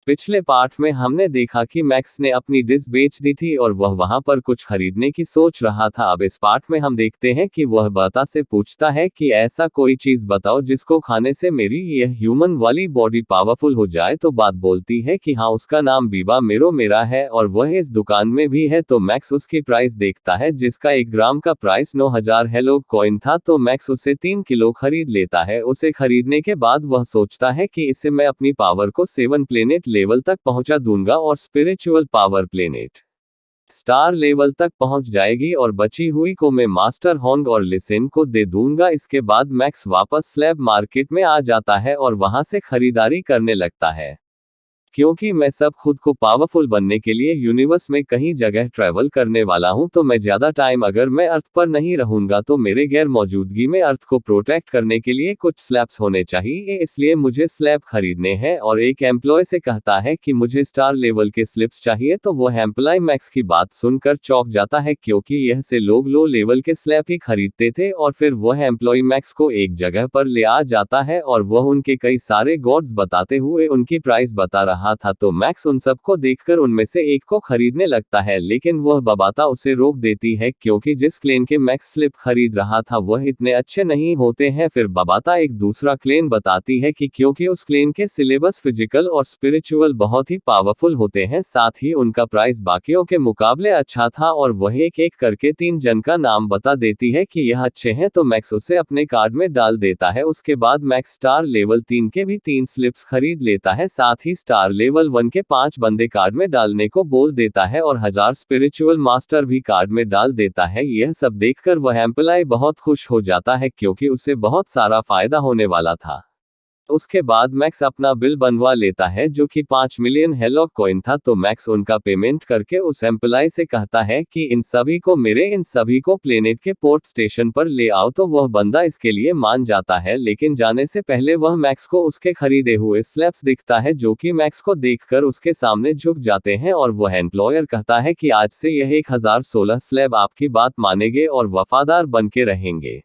पिछले पार्ट में हमने देखा कि मैक्स ने अपनी डिश बेच दी थी और वह वहां पर कुछ खरीदने की सोच रहा था। अब इस पार्ट में हम देखते हैं कि वह बता से पूछता है कि ऐसा कोई चीज बताओ जिसको खाने से मेरी यह ह्यूमन वाली बॉडी पावरफुल हो जाए। तो बात बोलती है कि हाँ, उसका नाम बीबा मेरो मेरा है और वह इस दुकान में भी है। तो मैक्स उसकी प्राइस देखता है जिसका 1 ग्राम का प्राइस 9000 हेलो कॉइन था। तो मैक्स उसे 3 किलो खरीद लेता है। उसे खरीदने के बाद वह सोचता है कि इससे मैं अपनी पावर को 7 प्लेनेट लेवल तक पहुंचा दूंगा और spiritual power planet star level तक पहुंच जाएगी और बची हुई को मैं मास्टर होंग और लिसेन को दे दूंगा। इसके बाद मैक्स वापस स्लैब मार्केट में आ जाता है और वहां से खरीदारी करने लगता है। क्योंकि मैं सब खुद को पावरफुल बनने के लिए यूनिवर्स में कहीं जगह ट्रैवल करने वाला हूं, तो मैं ज्यादा टाइम अगर मैं अर्थ पर नहीं रहूंगा तो मेरे गैर मौजूदगी में अर्थ को प्रोटेक्ट करने के लिए कुछ स्लैब्स होने चाहिए, इसलिए मुझे स्लैब खरीदने हैं। और एक एम्प्लॉय से कहता है कि मुझे स्टार लेवल के स्लिप्स चाहिए। तो वह एम्प्लॉय मैक्स की बात सुनकर चौंक जाता है, क्योंकि यह से लोग लो लेवल के स्लैब ही खरीदते थे। और फिर वह एम्प्लॉय मैक्स को एक जगह पर ले आ जाता है और वह उनके कई सारे गॉड्स बताते हुए उनकी प्राइस बता रहा था। तो मैक्स उन सबको देखकर उनमें से एक को खरीदने लगता है, लेकिन वह बबाता उसे रोक देती है, क्योंकि जिस क्लेन के मैक्स स्लिप खरीद रहा था वह इतने अच्छे नहीं होते हैं। फिर बबाता एक दूसरा क्लेन बताती है कि क्योंकि उस क्लेन के सिलेबस फिजिकल और स्पिरिचुअल बहुत ही पावरफुल होते हैं, साथ ही उनका प्राइस बाकियों के मुकाबले अच्छा था। और वह एक एक करके 3 जन का नाम बता देती है कि यह अच्छे हैं। तो मैक्स उसे अपने कार्ड में डाल देता है। उसके बाद मैक्स स्टार लेवल 3 के भी 3 स्लिप्स खरीद लेता है, साथ ही स्टार लेवल 1 के 5 बंदे कार्ड में डालने को बोल देता है और 1000 स्पिरिचुअल मास्टर भी कार्ड में डाल देता है। यह सब देखकर वह एम्प्लॉय बहुत खुश हो जाता है, क्योंकि उसे बहुत सारा फायदा होने वाला था। उसके बाद मैक्स अपना बिल बनवा लेता है, जो कि 5 मिलियन हेलो कॉइन था। तो मैक्स उनका पेमेंट करके उस एम्प्लॉय से कहता है कि इन सभी को प्लेनेट के पोर्ट स्टेशन पर ले आओ। तो वह बंदा इसके लिए मान जाता है, लेकिन जाने से पहले वह मैक्स को उसके खरीदे हुए स्लैब्स दिखता है, जो कि मैक्स को देखकर उसके सामने झुक जाते हैं। और वह एम्प्लॉयर कहता है कि आज से यह 1016 स्लैब आपकी बात मानेंगे और वफादार बन के रहेंगे।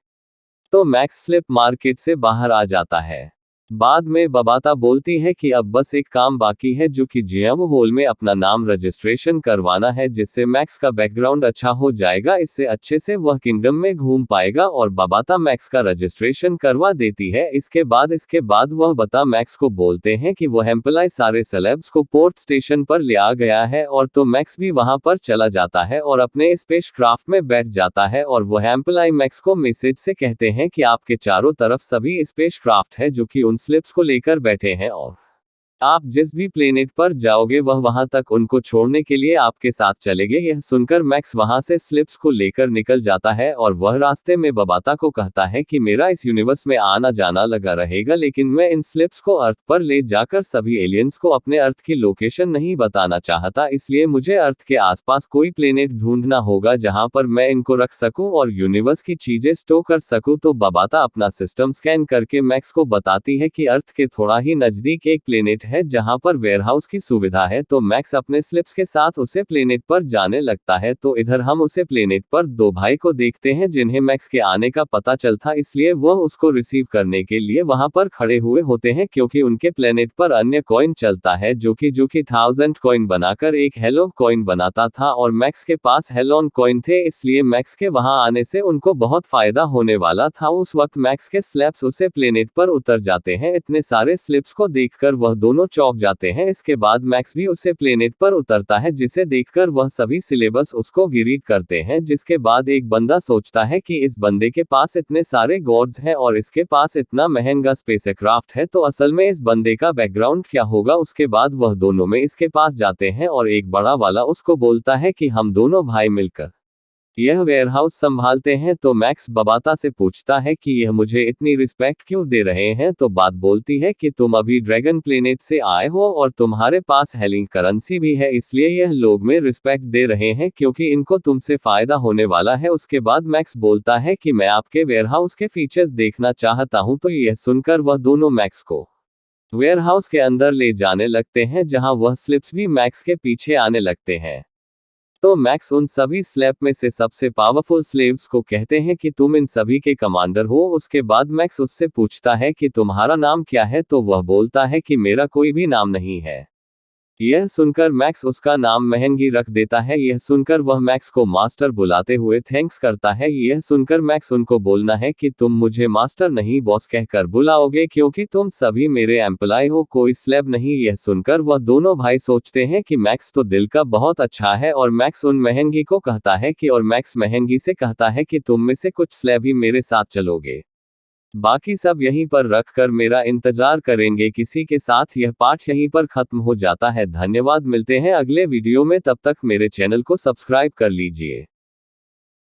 तो मैक्स स्लिप मार्केट से बाहर आ जाता है। बाद में बबाता बोलती है कि अब बस एक काम बाकी है, जो कि जियावो हॉल में अपना नाम रजिस्ट्रेशन करवाना है, जिससे मैक्स का बैकग्राउंड अच्छा हो जाएगा। इससे अच्छे से वह किंगडम में घूम पाएगा। और बबाता मैक्स का रजिस्ट्रेशन करवा देती है। इसके बाद वह बता मैक्स को बोलते हैं कि वह एम्प्लॉय सारे सेलेब्स को पोर्ट स्टेशन पर ले आ गया है। और तो मैक्स भी वहां पर चला जाता है और अपने स्पेस क्राफ्ट में बैठ जाता है। और वह एम्प्लॉय मैक्स को मैसेज से कहते हैं कि आपके चारों तरफ सभी स्पेस क्राफ्ट है जो कि उन स्लिप्स को लेकर बैठे हैं, और आप जिस भी प्लेनेट पर जाओगे वह वहां तक उनको छोड़ने के लिए आपके साथ चलेंगे। यह सुनकर मैक्स वहां से स्लिप्स को लेकर निकल जाता है और वह रास्ते में बबाता को कहता है कि मेरा इस यूनिवर्स में आना जाना लगा रहेगा, लेकिन मैं इन स्लिप्स को अर्थ पर ले जाकर सभी एलियंस को अपने अर्थ की लोकेशन नहीं बताना चाहता, इसलिए मुझे अर्थ के आसपास कोई प्लेनेट ढूंढना होगा जहां पर मैं इनको रख सकूं और यूनिवर्स की चीजें स्टोर कर सकूं। तो बबाता अपना सिस्टम स्कैन करके मैक्स को बताती है कि अर्थ के थोड़ा ही नजदीक एक प्लेनेट है जहां पर वेयरहाउस की सुविधा है। तो मैक्स अपने स्लिप्स के साथ उसे प्लेनेट पर जाने लगता है। तो इधर हम उसे प्लेनेट पर 2 भाई को देखते हैं जिन्हें मैक्स के आने का पता चलता, इसलिए वह उसको रिसीव करने के लिए वहां पर खड़े हुए होते हैं, क्योंकि उनके प्लेनेट पर अन्य कॉइन चलता है जो कि 1000 कॉइन बनाकर एक हेलो कॉइन बनाता था। और मैक्स के पास हेलोन कॉइन थे, इसलिए मैक्स के वहां आने से उनको बहुत फायदा होने वाला था। उस वक्त मैक्स के स्लैब्स उसे प्लेनेट पर उतर जाते हैं। इतने सारे स्लिप्स को देखकर वह दोनों चौंक जाते हैं। इसके बाद मैक्स भी उसे प्लेनेट पर उतरता है, जिसे देखकर वह सभी सिलेबस उसको ग्रीट करते हैं। जिसके बाद एक बंदा सोचता है कि इस बंदे के पास इतने सारे गॉड्स हैं और इसके पास इतना महंगा स्पेसक्राफ्ट है, तो असल में इस बंदे का बैकग्राउंड क्या होगा। उसके बाद वह दोनों में इसके पास जाते हैं और एक बड़ा वाला उसको बोलता है कि हम दोनों भाई मिलकर यह वेयरहाउस संभालते हैं। तो मैक्स बबाता से पूछता है कि यह मुझे इतनी रिस्पेक्ट क्यों दे रहे हैं। तो बात बोलती है कि तुम अभी ड्रैगन प्लेनेट से आए हो और तुम्हारे पास हेलिंग करेंसी भी है, इसलिए यह लोग में रिस्पेक्ट दे रहे हैं, क्योंकि इनको तुमसे फायदा होने वाला है। उसके बाद मैक्स बोलता है कि मैं आपके वेयरहाउस के फीचर्स देखना चाहता हूं। तो यह सुनकर वह दोनों मैक्स को वेयरहाउस के अंदर ले जाने लगते हैं, जहां वह स्लिप्स भी मैक्स के पीछे आने लगते हैं। तो मैक्स उन सभी स्लैब में से सबसे पावरफुल स्लेव्स को कहते हैं कि तुम इन सभी के कमांडर हो। उसके बाद मैक्स उससे पूछता है कि तुम्हारा नाम क्या है। तो वह बोलता है कि मेरा कोई भी नाम नहीं है। यह सुनकर मैक्स उसका नाम महंगी रख देता है। यह सुनकर वह मैक्स को मास्टर बुलाते हुए थैंक्स करता है। यह सुनकर मैक्स उनको बोलना है कि तुम मुझे मास्टर नहीं बॉस कहकर बुलाओगे क्योंकि तुम सभी मेरे एम्प्लॉय हो, कोई स्लेब नहीं। यह सुनकर वह दोनों भाई सोचते हैं कि मैक्स तो दिल का बहुत अच्छा है और मैक्स उन महंगी को कहता है कि और मैक्स महंगी से कहता है कि तुम में से कुछ स्लेब ही मेरे साथ चलोगे, बाकी सब यहीं पर रख कर मेरा इंतजार करेंगे। किसी के साथ यह पाठ यहीं पर खत्म हो जाता है। धन्यवाद, मिलते हैं अगले वीडियो में, तब तक मेरे चैनल को सब्सक्राइब कर लीजिए।